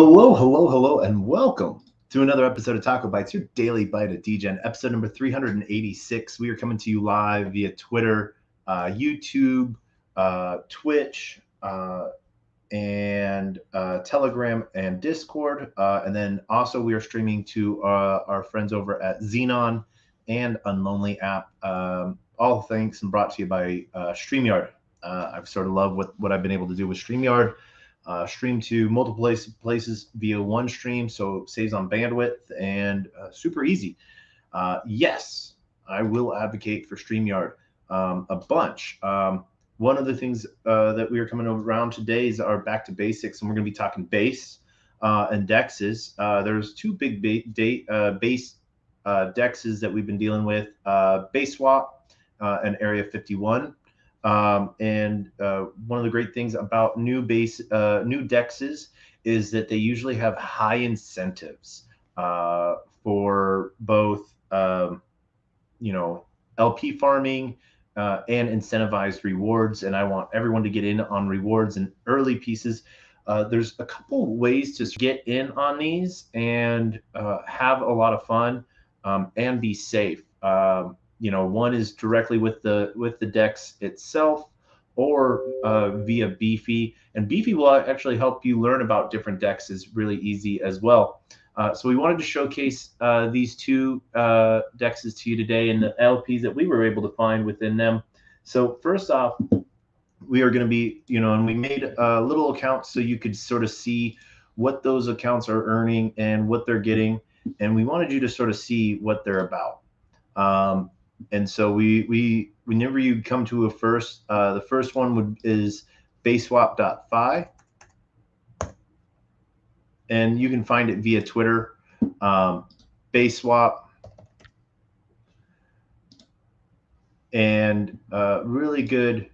Hello, hello, hello, and welcome to another episode of TacoBytes, your daily bite of Degen, episode number 386. We are coming to you live via Twitter, YouTube, Twitch, and Telegram and Discord. And then also we are streaming to our friends over at Xenon and Unlonely app. All thanks and brought to you by StreamYard. I've sort of loved what I've been able to do with StreamYard. Stream to multiple places via one stream, so saves on bandwidth and super easy. Yes, I will advocate for StreamYard a bunch. One of the things that we are coming around today is our back to basics, and we're going to be talking base and dexes. There's two big base dexes that we've been dealing with, base swap and Area 51. And one of the great things about new dexes is that they usually have high incentives for both, LP farming and incentivized rewards. And I want everyone to get in on rewards and early pieces. There's a couple ways to get in on these and have a lot of fun and be safe. One is directly with the dex itself, or via Beefy, and Beefy will actually help you learn about different dexes really easy as well. So we wanted to showcase these two dexes to you today and the LPs that we were able to find within them. So first off, we are going to be, and we made little accounts so you could sort of see what those accounts are earning and what they're getting, and we wanted you to sort of see what they're about. And so whenever you come to a first, the first one is baseswap.fi, and you can find it via Twitter, baseswap, and really good.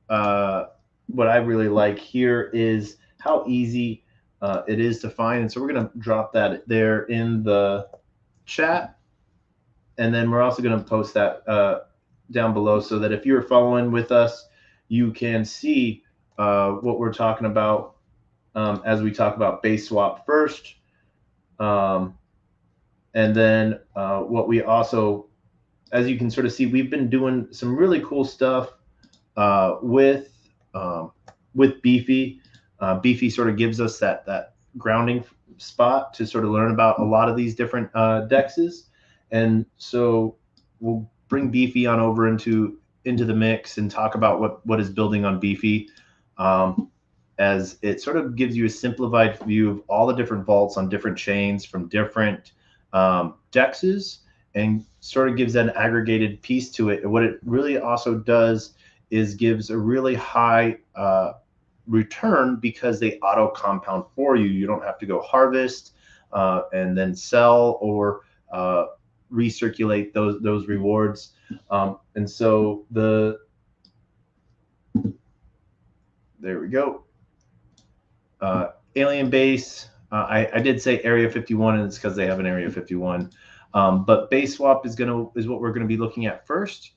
What I really like here is how easy it is to find, and so we're going to drop that there in the chat. And then we're also going to post that down below so that if you're following with us, you can see what we're talking about as we talk about base swap first. And then what we also, as you can sort of see, we've been doing some really cool stuff with Beefy. Beefy sort of gives us that grounding spot to sort of learn about a lot of these different dexes. And so we'll bring Beefy on over into the mix and talk about what is building on Beefy, as it sort of gives you a simplified view of all the different vaults on different chains from different dexes, and sort of gives an aggregated piece to it. And what it really also does is gives a really high return because they auto compound for you. You don't have to go harvest and then sell or recirculate those rewards, and so there we go. Alien base, I did say Area 51, and it's because they have an Area 51, but base swap is what we're gonna be looking at first,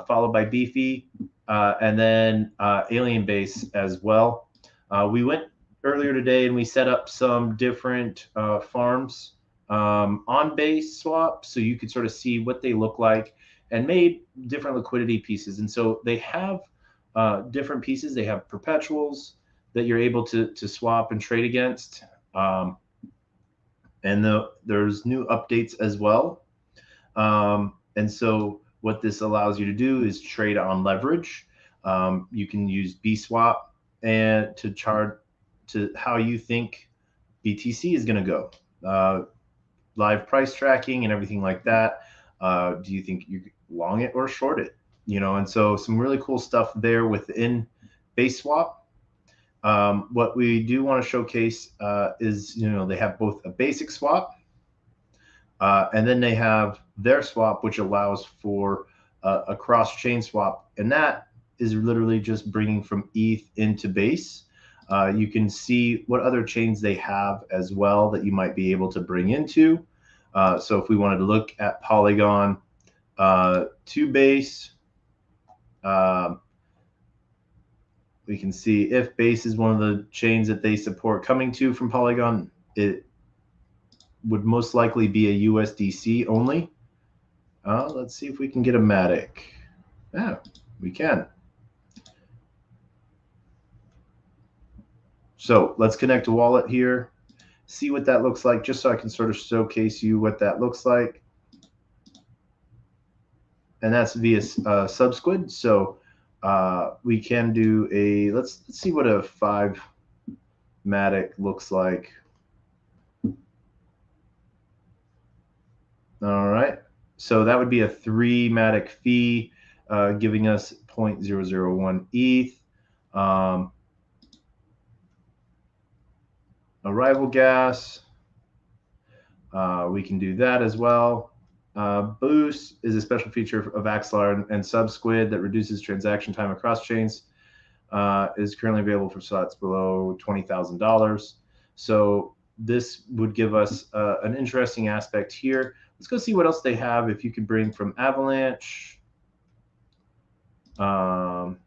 followed by Beefy, and then alien base as well. We went earlier today and we set up some different farms on base swap, so you could sort of see what they look like, and made different liquidity pieces. And so they have different pieces. They have perpetuals that you're able to swap and trade against, and there's new updates as well. And so what this allows you to do is trade on leverage. You can use BSwap and to chart to how you think BTC is going to go. Live price tracking and everything like that. Do you think you long it or short it? And so some really cool stuff there within base swap. What we do want to showcase is, they have both a basic swap and then they have their swap, which allows for a cross-chain swap. And that is literally just bringing from ETH into base. You can see what other chains they have as well that you might be able to bring into. So if we wanted to look at Polygon to base, we can see if base is one of the chains that they support coming to from Polygon. it would most likely be a USDC only. Let's see if we can get a Matic. Yeah, we can. So let's connect a wallet here, see what that looks like, just so I can sort of showcase you what that looks like. And that's via Subsquid. So we can do a, let's see what a 5 Matic looks like. All right. So that would be a 3 Matic fee, giving us 0.001 ETH. Arrival gas. We can do that as well. Boost is a special feature of Axelar and Subsquid that reduces transaction time across chains. Is currently available for slots below $20,000. So this would give us an interesting aspect here. Let's go see what else they have. If you could bring from Avalanche. And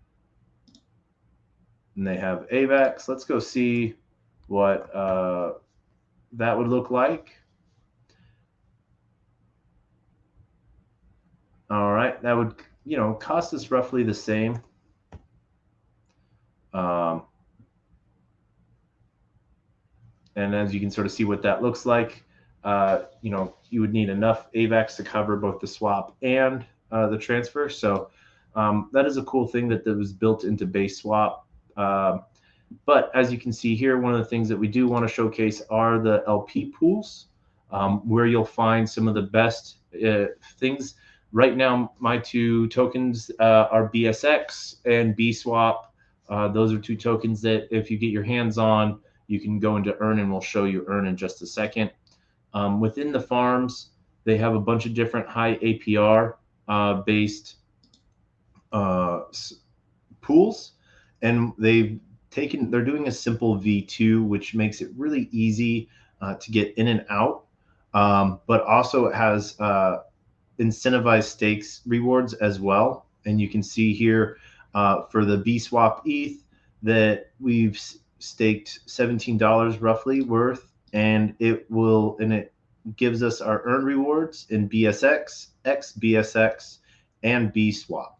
they have AVAX. Let's go see what that would look like. All right, that would, cost us roughly the same. And as you can sort of see what that looks like, you would need enough AVAX to cover both the swap and the transfer. So that is a cool thing that was built into base swap. But as you can see here, one of the things that we do want to showcase are the LP pools, where you'll find some of the best things. Right now, my 2 tokens are BSX and BSwap. Those are 2 tokens that if you get your hands on, you can go into Earn, and we'll show you Earn in just a second. Within the farms, they have a bunch of different high APR based pools, and they're doing a simple V2, which makes it really easy to get in and out, but also it has incentivized stakes rewards as well. And you can see here for the BSwap ETH that we've staked $17 roughly worth, and it gives us our earn rewards in BSX, XBSX, and BSwap.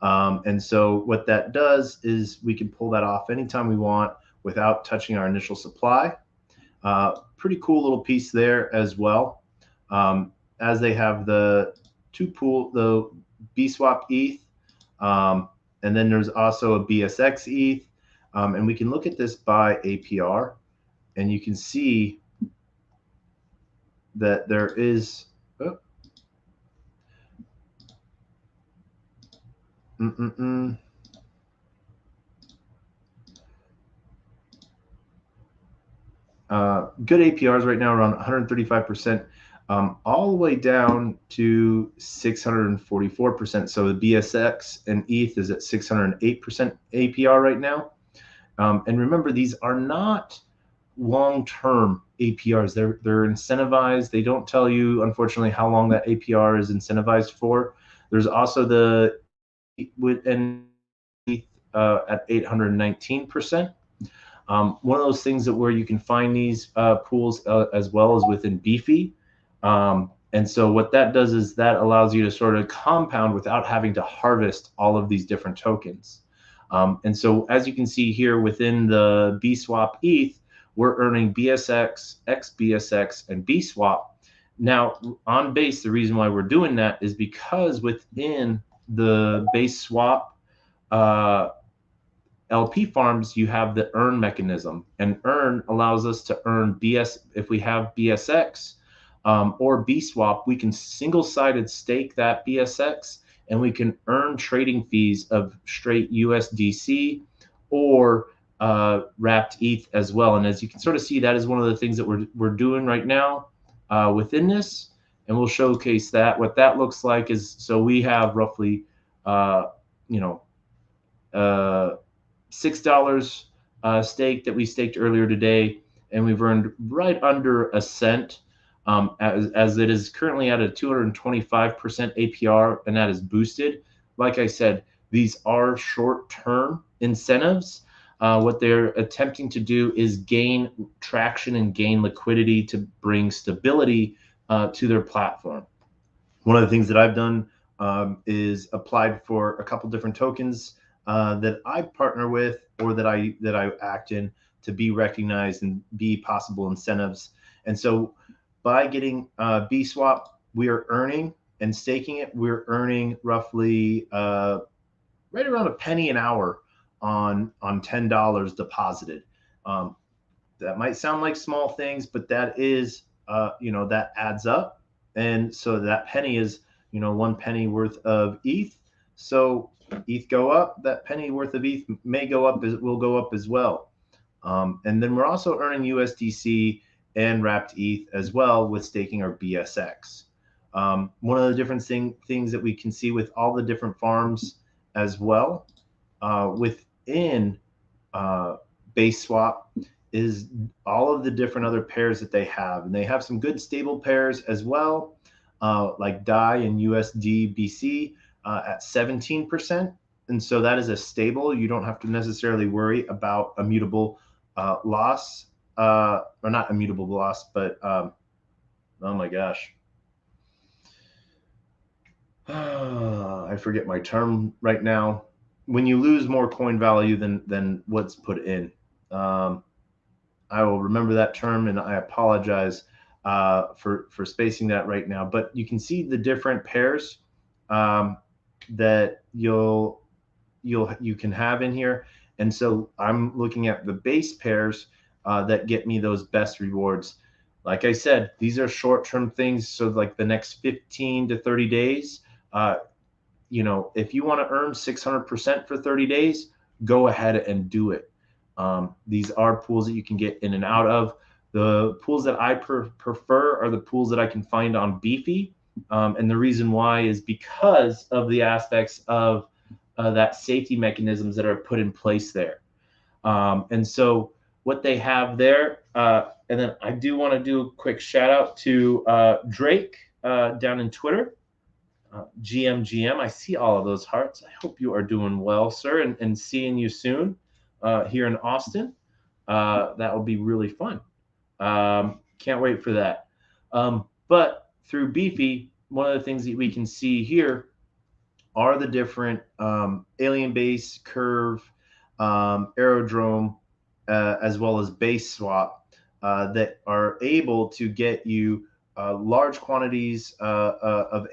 And so what that does is we can pull that off anytime we want without touching our initial supply. Pretty cool little piece there as well. As they have the the BSwap ETH, and then there's also a BSX ETH. And we can look at this by APR, and you can see that there is good APRs right now, around 135%, all the way down to 644%. So the BSX and ETH is at 608% APR right now. And remember, these are not long-term APRs. They're incentivized. They don't tell you, unfortunately, how long that APR is incentivized for. There's also the and at 819%. One of those things where you can find these pools as well as within Beefy. And so what that does is that allows you to sort of compound without having to harvest all of these different tokens. And so as you can see here within the BSwap ETH, we're earning BSX, XBSX, and BSwap. Now, on base, the reason why we're doing that is because within the base swap LP farms, you have the earn mechanism, and earn allows us to earn if we have BSX or BSwap, we can single-sided stake that BSX, and we can earn trading fees of straight USDC or wrapped ETH as well. And as you can sort of see, that is one of the things that we're doing right now within this, and we'll showcase that. What that looks like is, so we have roughly $6 stake that we staked earlier today, and we've earned right under a cent, as it is currently at a 225% APR, and that is boosted. Like I said, these are short-term incentives, what they're attempting to do is gain traction and gain liquidity to bring stability to their platform. One of the things that I've done is applied for a couple different tokens that I partner with or that I act in to be recognized and be possible incentives. And so by getting BSwap, we are earning, and staking it, we're earning roughly right around a penny an hour on $10 deposited. That might sound like small things, but that is that adds up. And so that penny is 1 penny worth of ETH. So ETH go up, that penny worth of ETH may go up, will go up as well. And then we're also earning USDC and wrapped ETH as well with staking our BSX. One of the different things that we can see with all the different farms as well within BaseSwap is all of the different other pairs that they have. And they have some good stable pairs as well, like DAI and USDBC at 17%. And so that is a stable. You don't have to necessarily worry about immutable loss, or not immutable loss, but oh my gosh. I forget my term right now. When you lose more coin value than what's put in. I will remember that term, and I apologize for spacing that right now. But you can see the different pairs that you can have in here. And so I'm looking at the base pairs that get me those best rewards. Like I said, these are short-term things. So like the next 15 to 30 days, if you want to earn 600% for 30 days, go ahead and do it. These are pools that you can get in and out of. The pools that I prefer are the pools that I can find on Beefy. And the reason why is because of the aspects of that safety mechanisms that are put in place there. And so what they have there, and then I do want to do a quick shout out to Drake down in Twitter. GM, I see all of those hearts. I hope you are doing well, sir, and seeing you soon here in Austin. That will be really fun. Can't wait for that. But through Beefy, one of the things that we can see here are the different alien base, curve, aerodrome, as well as base swap that are able to get you large quantities of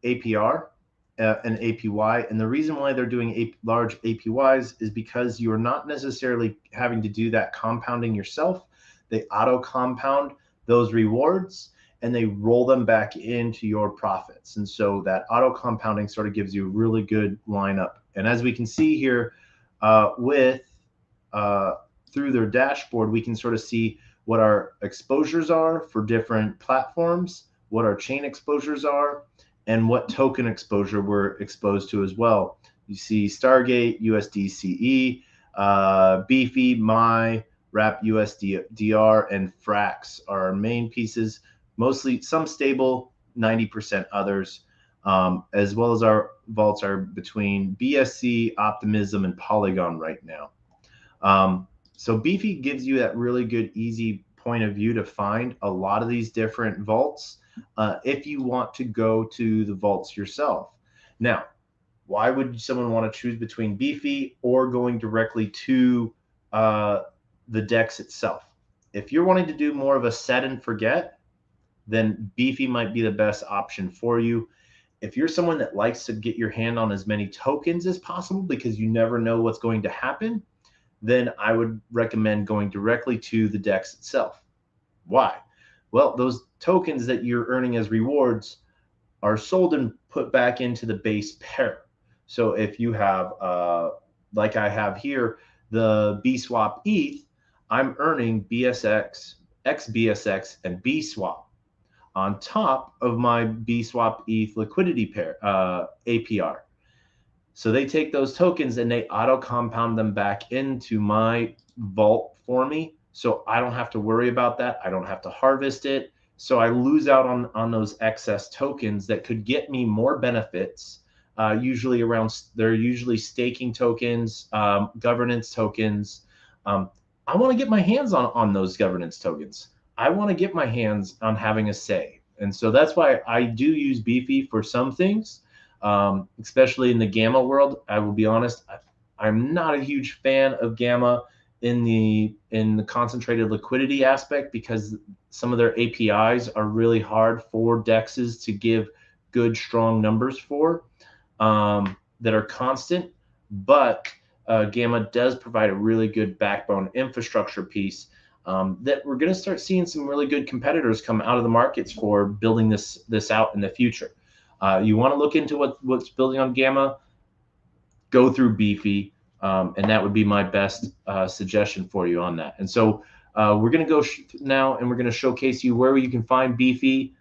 APR and APY. And the reason why they're doing large APYs is because you're not necessarily having to do that compounding yourself. They auto compound those rewards and they roll them back into your profits. And so that auto compounding sort of gives you a really good lineup. And as we can see here through their dashboard, we can sort of see what our exposures are for different platforms, what our chain exposures are, and what token exposure we're exposed to as well. You see Stargate, USDCE, Beefy, My, Wrap USDR, and Frax are our main pieces. Mostly some stable, 90% others, as well as our vaults are between BSC, Optimism, and Polygon right now. So Beefy gives you that really good, easy point of view to find a lot of these different vaults if you want to go to the vaults yourself. Now, why would someone want to choose between Beefy or going directly to the DEX itself? If you're wanting to do more of a set and forget, then Beefy might be the best option for you. If you're someone that likes to get your hand on as many tokens as possible because you never know what's going to happen, then I would recommend going directly to the DEX itself. Why? Well, those tokens that you're earning as rewards are sold and put back into the base pair. So if you have, like I have here, the BSwap ETH, I'm earning BSX, XBSX, and BSwap on top of my BSwap ETH liquidity pair, APR. So they take those tokens and they auto compound them back into my vault for me. So I don't have to worry about that. I don't have to harvest it. So I lose out on those excess tokens that could get me more benefits they're usually staking tokens, governance tokens. I want to get my hands on those governance tokens. I want to get my hands on having a say. And so that's why I do use Beefy for some things, especially in the Gamma world. I will be honest, I'm not a huge fan of Gamma in the concentrated liquidity aspect, because some of their APIs are really hard for dexes to give good, strong numbers for, that are constant. But Gamma does provide a really good backbone infrastructure piece, that we're going to start seeing some really good competitors come out of the markets for building this out in the future. You want to look into what's building on Gamma, go through Beefy, and that would be my best suggestion for you on that. And so we're going to go now, and we're going to showcase you where you can find Beefy.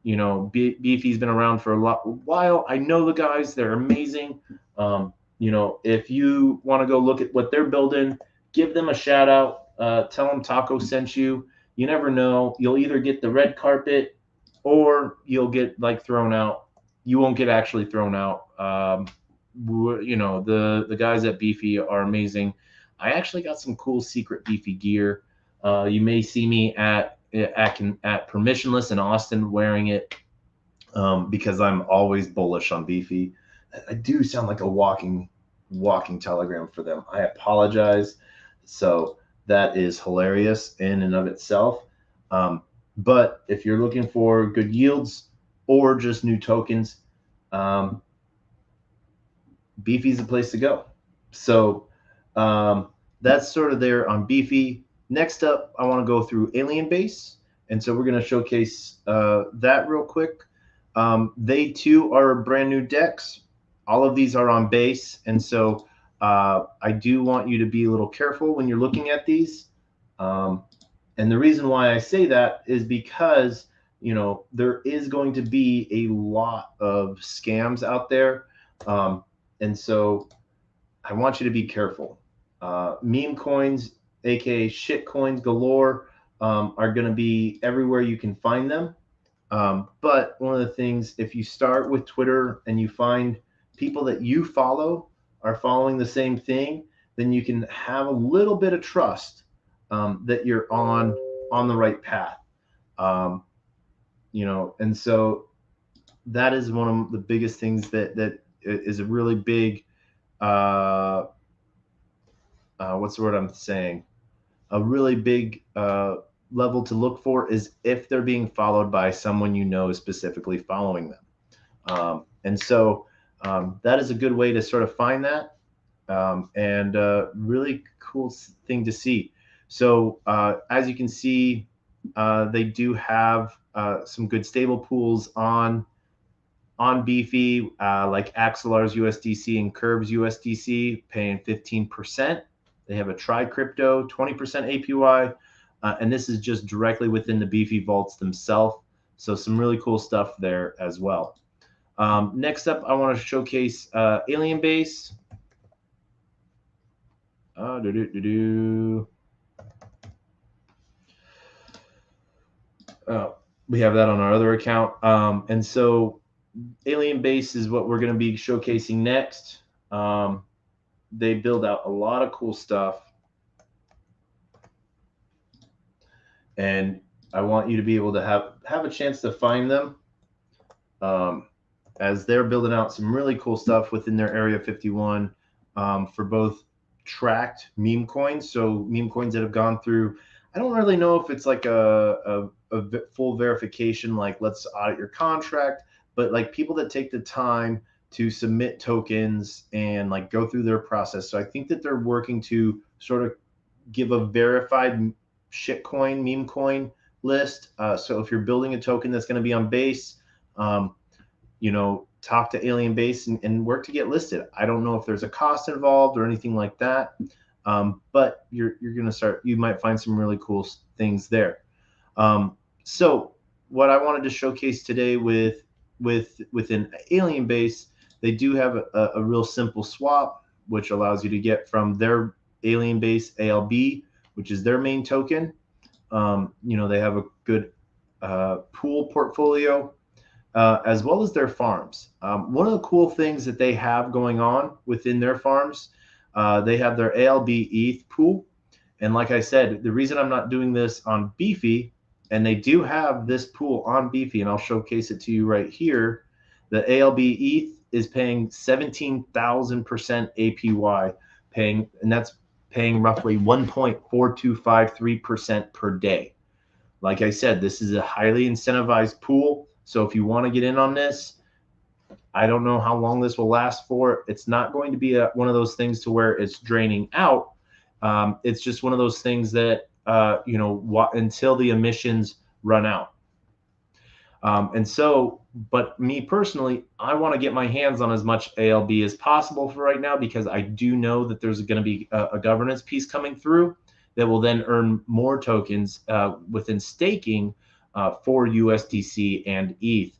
Beefy's been around for a while. I know the guys; they're amazing. If you want to go look at what they're building, give them a shout out. Tell them Taco sent you. You never know. You'll either get the red carpet, or you'll get thrown out. You won't get actually thrown out. The guys at Beefy are amazing. I actually got some cool secret Beefy gear. You may see me at Permissionless in Austin wearing it, because I'm always bullish on Beefy. I do sound like a walking telegram for them. I apologize. So that is hilarious in and of itself. But if you're looking for good yields or just new tokens, Beefy's the place to go. So that's sort of there on Beefy. Next up, I want to go through Alien Base. And so we're going to showcase that real quick. They too are brand new decks. All of these are on base. And so I do want you to be a little careful when you're looking at these. And the reason why I say that is because, there is going to be a lot of scams out there. And so I want you to be careful. Meme coins, aka shit coins galore, are going to be everywhere you can find them. But one of the things, if you start with Twitter and you find people that you follow are following the same thing, then you can have a little bit of trust that you're on the right path. And so that is one of the biggest things that is a really big, what's the word I'm saying? A really big level to look for is if they're being followed by someone specifically following them. And so that is a good way to sort of find that, and really cool thing to see. So as you can see, they do have some good stable pools on Beefy, like Axelar's USDC and Curve's USDC, paying 15%. They have a Tri Crypto, 20% APY, and this is just directly within the Beefy vaults themselves. So some really cool stuff there as well. Next up, I want to showcase Alien Base. We have that on our other account. And so Alien Base is what we're going to be showcasing next. They build out a lot of cool stuff. And I want you to be able to have a chance to find them, as they're building out some really cool stuff within their Area 51 for both tracked meme coins. So meme coins that have gone through, I don't really know if it's like a full verification, like let's audit your contract, but like people that take the time to submit tokens and like go through their process. So I think that they're working to sort of give a verified shitcoin, meme coin list. So if you're building a token that's going to be on base, talk to Alien Base and work to get listed. I don't know if there's a cost involved or anything like that, but you're going to start. You might find some really cool things there. So what I wanted to showcase today within Alien Base, they do have a real simple swap, which allows you to get from their Alien Base ALB, which is their main token. They have a good pool portfolio. as well as their farms. One of the cool things that they have going on within their farms, they have their ALB ETH pool. And like I said, the reason I'm not doing this on Beefy, and they do have this pool on Beefy, and I'll showcase it to you right here. The ALB ETH is paying 17,000% APY, and that's paying roughly 1.4253% per day. Like I said, this is a highly incentivized pool. So if you want to get in on this, I don't know how long this will last for. It's not going to be one of those things to where it's draining out. It's just one of those things that, until the emissions run out. But me personally, I want to get my hands on as much ALB as possible for right now, because I do know that there's going to be a governance piece coming through that will then earn more tokens within staking for USDC and ETH.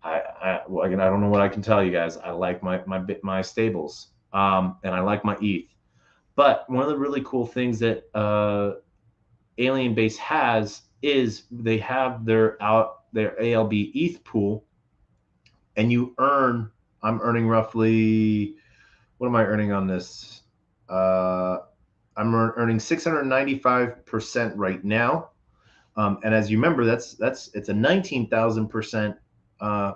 I don't know what I can tell you guys. I like my stables, and I like my ETH. But one of the really cool things that Alien Base has is they have their ALB ETH pool, and you earn. I'm earning roughly. What am I earning on this? I'm earning 695% right now, and as you remember, it's a 19,000%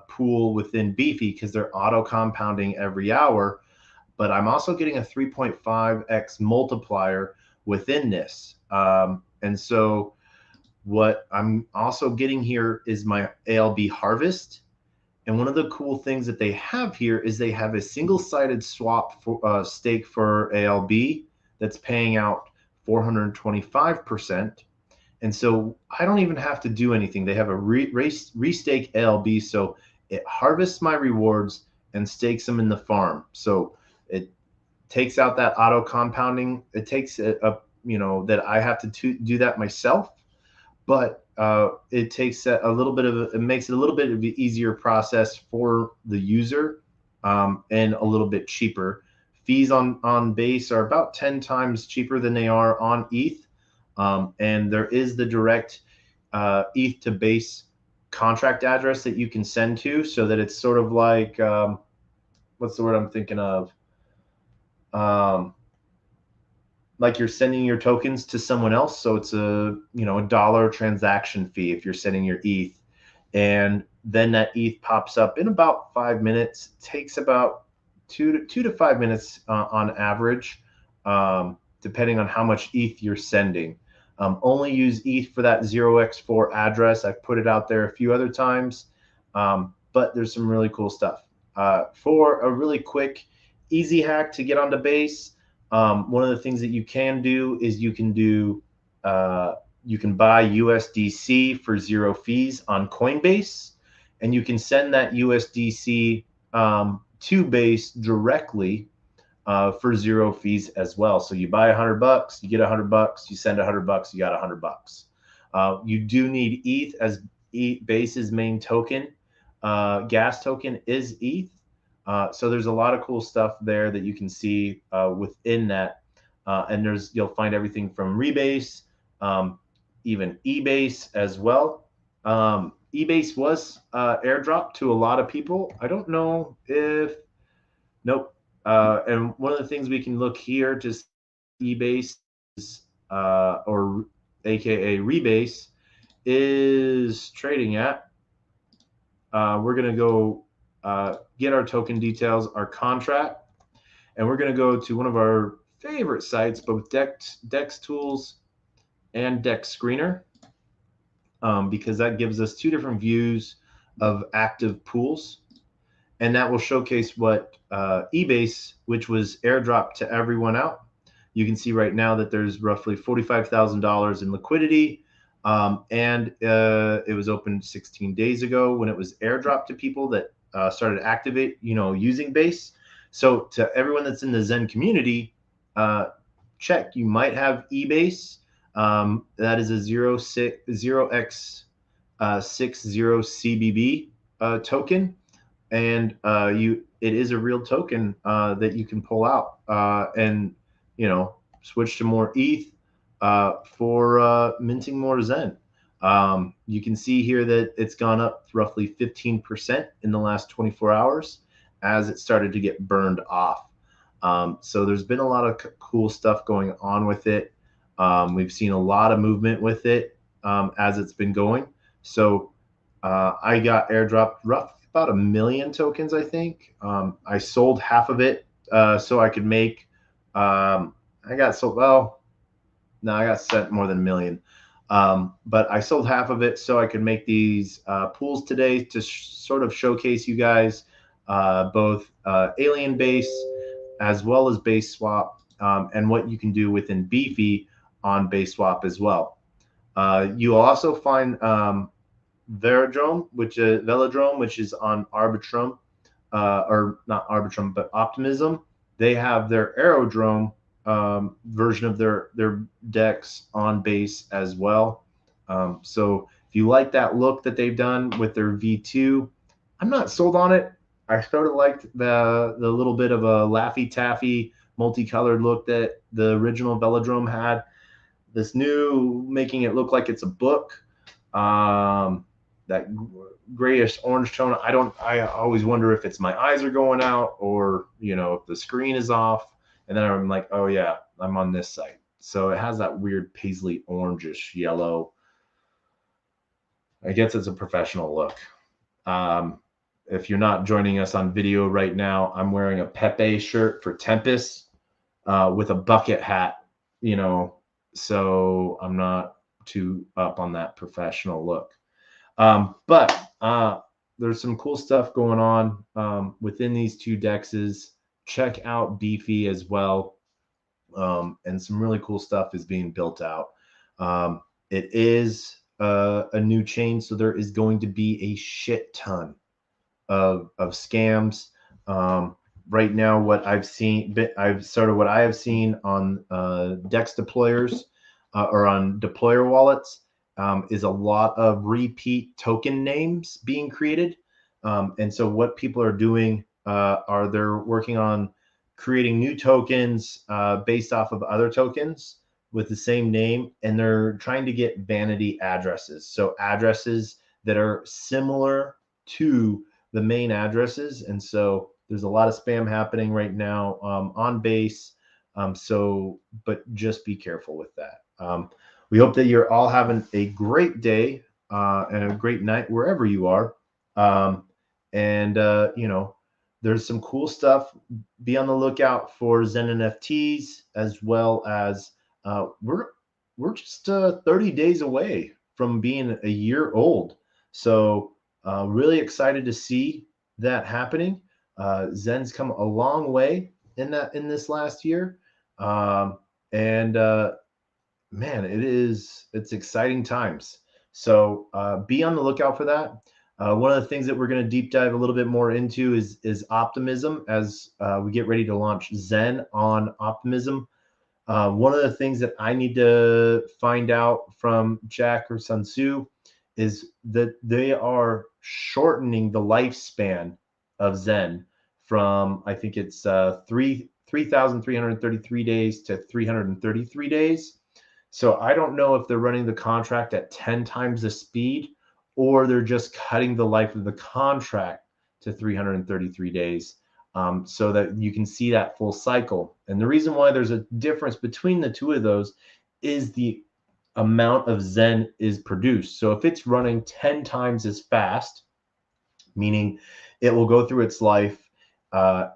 pool within Beefy, because they're auto compounding every hour. But I'm also getting a 3.5x multiplier within this. And so what I'm also getting here is my ALB harvest. And one of the cool things that they have here is they have a single-sided swap for stake for ALB that's paying out 425%. And so I don't even have to do anything. They have a restake ALB, so it harvests my rewards and stakes them in the farm. So it takes out that auto compounding. It takes that I have to do that myself, but it takes it makes it a little bit of an easier process for the user, and a little bit cheaper. Fees on base are about 10 times cheaper than they are on ETH. And there is the direct ETH to base contract address that you can send to, so that it's sort of like, what's the word I'm thinking of? Like you're sending your tokens to someone else. So it's a $1 transaction fee if you're sending your ETH. And then that ETH pops up in about 5 minutes. It takes about 2 to 5 minutes on average, depending on how much ETH you're sending. Only use ETH for that 0x4 address. I've put it out there a few other times, but there's some really cool stuff. For a really quick, easy hack to get onto base, one of the things that you can do is you can buy USDC for 0 fees on Coinbase, and you can send that USDC to base directly for 0 fees as well. So you buy $100, you get $100, you send $100, you got $100. You do need ETH, as Base's main token, gas token is ETH. So there's a lot of cool stuff there that you can see within that. And you'll find everything from Rebase, even eBase as well. eBase was airdropped to a lot of people. I don't know if, nope. And one of the things we can look here to eBase or AKA Rebase is trading at. We're going to go get our token details, our contract, and we're going to go to one of our favorite sites, both Dex Tools and Dex Screener, because that gives us 2 different views of active pools. And that will showcase what eBase, which was airdropped to everyone out. You can see right now that there's roughly $45,000 in liquidity. And it was opened 16 days ago when it was airdropped to people that started using Base. So to everyone that's in the Zen community, check. You might have eBase. That is a 0x60 CBB token. And it is a real token that you can pull out and switch to more ETH for minting more Zen. You can see here that it's gone up roughly 15% in the last 24 hours as it started to get burned off. So there's been a lot of cool stuff going on with it. We've seen a lot of movement with it as it's been going. So I got airdropped roughly about 1 million tokens, I think. I sold half of it so I could make. I got sold. Well, no, I got sent more than 1 million. But I sold half of it so I could make these pools today to sort of showcase you guys both alien base as well as base swap and what you can do within Beefy on base swap as well. You'll also find Velodrome, which is on Arbitrum, or not Arbitrum, but Optimism. They have their Aerodrome version of their decks on base as well. So if you like that look that they've done with their V2, I'm not sold on it. I sort of liked the little bit of a Laffy Taffy multicolored look that the original Velodrome had. This new making it look like it's a book. That grayish orange tone. I always wonder if it's my eyes are going out or, if the screen is off. And then I'm like, oh yeah, I'm on this site. So it has that weird paisley orangish yellow. I guess it's a professional look. If you're not joining us on video right now, I'm wearing a Pepe shirt for Tempest with a bucket hat, so I'm not too up on that professional look. But there's some cool stuff going on within these two dexes. Check out Beefy as well. And some really cool stuff is being built out. It is a new chain, so there is going to be a shit ton of scams. Right now, what I have seen on Dex deployers or on deployer wallets is a lot of repeat token names being created. And so what people are doing are they're working on creating new tokens based off of other tokens with the same name, and they're trying to get vanity addresses. So addresses that are similar to the main addresses. And so there's a lot of spam happening right now on base. But just be careful with that. We hope that you're all having a great day and a great night wherever you are. There's some cool stuff. Be on the lookout for Zen NFTs, as well as we're just 30 days away from being a year old. So really excited to see that happening. Zen's come a long way in this last year. Man, it's exciting times. So be on the lookout for that. One of the things that we're going to deep dive a little bit more into is Optimism as we get ready to launch Zen on Optimism. One of the things that I need to find out from Jack or Sun Tzu is that they are shortening the lifespan of Zen from, I think it's 3,333 days to 333 days. So I don't know if they're running the contract at 10 times the speed, or they're just cutting the life of the contract to 333 days so that you can see that full cycle. And the reason why there's a difference between the two of those is the amount of Zen is produced. So if it's running 10 times as fast, meaning it will go through its life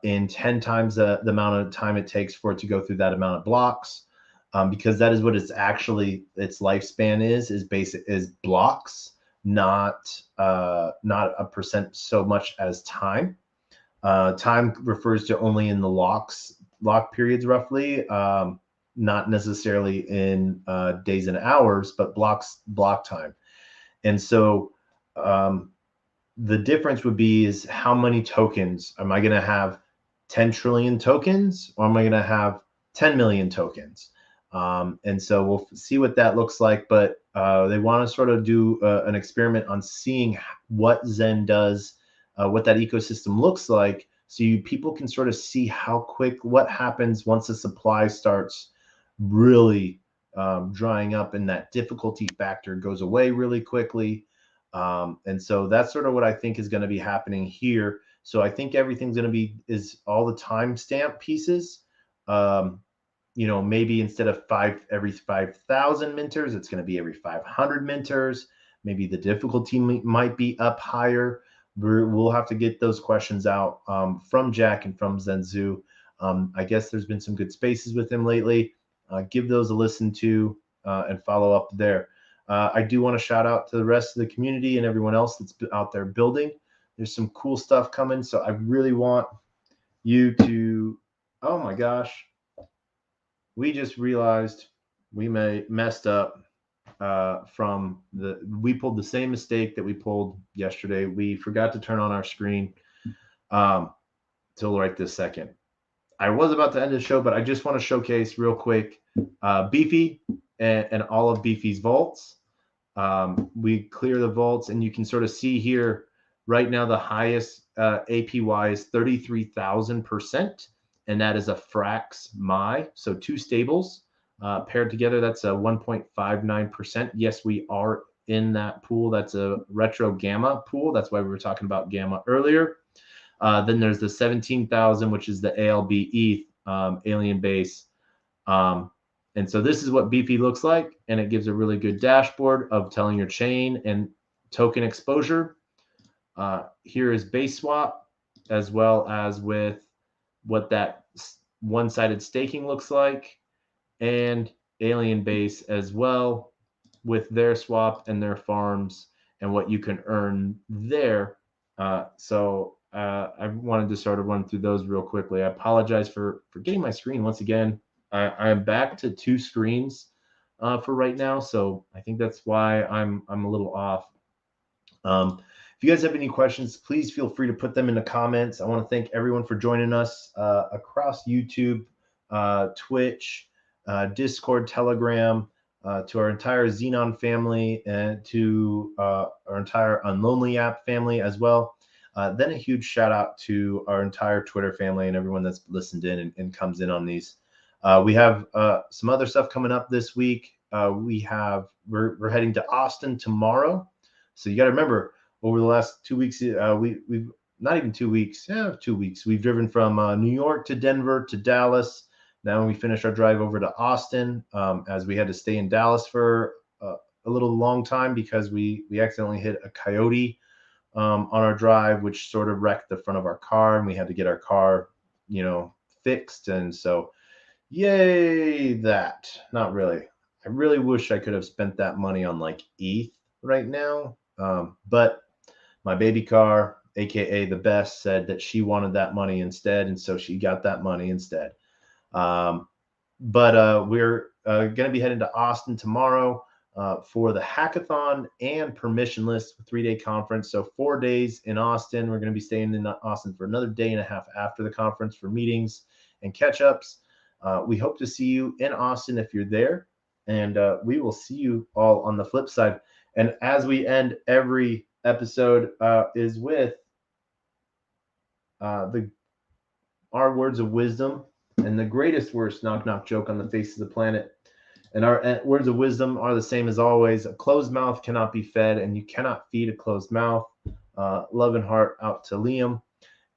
in 10 times the amount of time it takes for it to go through that amount of blocks, because that is what its lifespan is blocks, not a percent so much as time. Time refers to only in the lock periods roughly, not necessarily in days and hours, but block time. And so the difference would be is how many tokens am I going to have? 10 trillion tokens, or am I going to have 10 million tokens? And so we'll see what that looks like, but they want to sort of do an experiment on seeing what Zen does, what that ecosystem looks like, so people can sort of see what happens once the supply starts really drying up, and that difficulty factor goes away really quickly. And so that's sort of what I think is going to be happening here. So I think everything's going to be is all the timestamp pieces. Um, maybe instead of every 5,000 minters, it's going to be every 500 minters. Maybe the difficulty might be up higher. We'll have to get those questions out from Jack and from Zenzu. I guess there's been some good spaces with him lately. Give those a listen to and follow up there. I do want to shout out to the rest of the community and everyone else that's out there building. There's some cool stuff coming. So I really want you to, oh my gosh, we just realized we messed up we pulled the same mistake that we pulled yesterday. We forgot to turn on our screen till right this second. I was about to end the show, but I just want to showcase real quick Beefy and all of Beefy's vaults. We clear the vaults, and you can sort of see here right now the highest APY is 33,000%, and that is a Frax My. So two stables paired together, that's a 1.59%. Yes, we are in that pool. That's a retro gamma pool. That's why we were talking about gamma earlier. Then there's the 17,000, which is the ALB ETH alien base. And so this is what Beefy looks like, and it gives a really good dashboard of telling your chain and token exposure. Here is base swap, as well as with what that one-sided staking looks like, and alien base as well with their swap and their farms and what you can earn there. So I wanted to sort of run through those real quickly. I apologize for getting my screen once again. I'm back to two screens for right now, so I think that's why I'm a little off. If you guys have any questions, please feel free to put them in the comments. I want to thank everyone for joining us across YouTube, Twitch, Discord, Telegram, to our entire Xenon family, and to our entire Unlonely app family as well. Then a huge shout out to our entire Twitter family and everyone that's listened in and comes in on these. We have some other stuff coming up this week. We're heading to Austin tomorrow. So you got to remember, over the last 2 weeks, we've not even 2 weeks, 2 weeks. We've driven from New York to Denver to Dallas. Now we finished our drive over to Austin, as we had to stay in Dallas for a little long time because we accidentally hit a coyote on our drive, which sort of wrecked the front of our car, and we had to get our car, fixed. And so, yay that. Not really. I really wish I could have spent that money on like ETH right now. But my baby car, aka the best, said that she wanted that money instead, and so she got that money instead. But we're going to be heading to Austin tomorrow for the hackathon and permissionless 3-day conference. So 4 days in Austin. We're going to be staying in Austin for another day and a half after the conference for meetings and catch-ups. We hope to see you in Austin if you're there, and we will see you all on the flip side. And as we end every episode is with our words of wisdom and the greatest worst knock-knock joke on the face of the planet. And our words of wisdom are the same as always. A closed mouth cannot be fed, and you cannot feed a closed mouth. Love and heart out to Liam.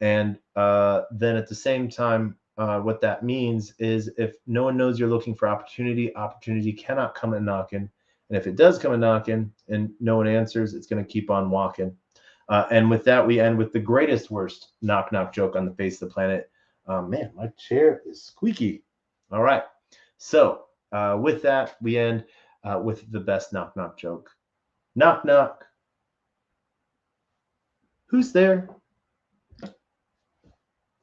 And then at the same time, what that means is if no one knows you're looking for opportunity, opportunity cannot come a knocking. And if it does come a knocking and no one answers, it's going to keep on walking. And with that, we end with the greatest worst knock-knock joke on the face of the planet. Man, my chair is squeaky. All right. So with that, we end with the best knock-knock joke. Knock, knock. Who's there?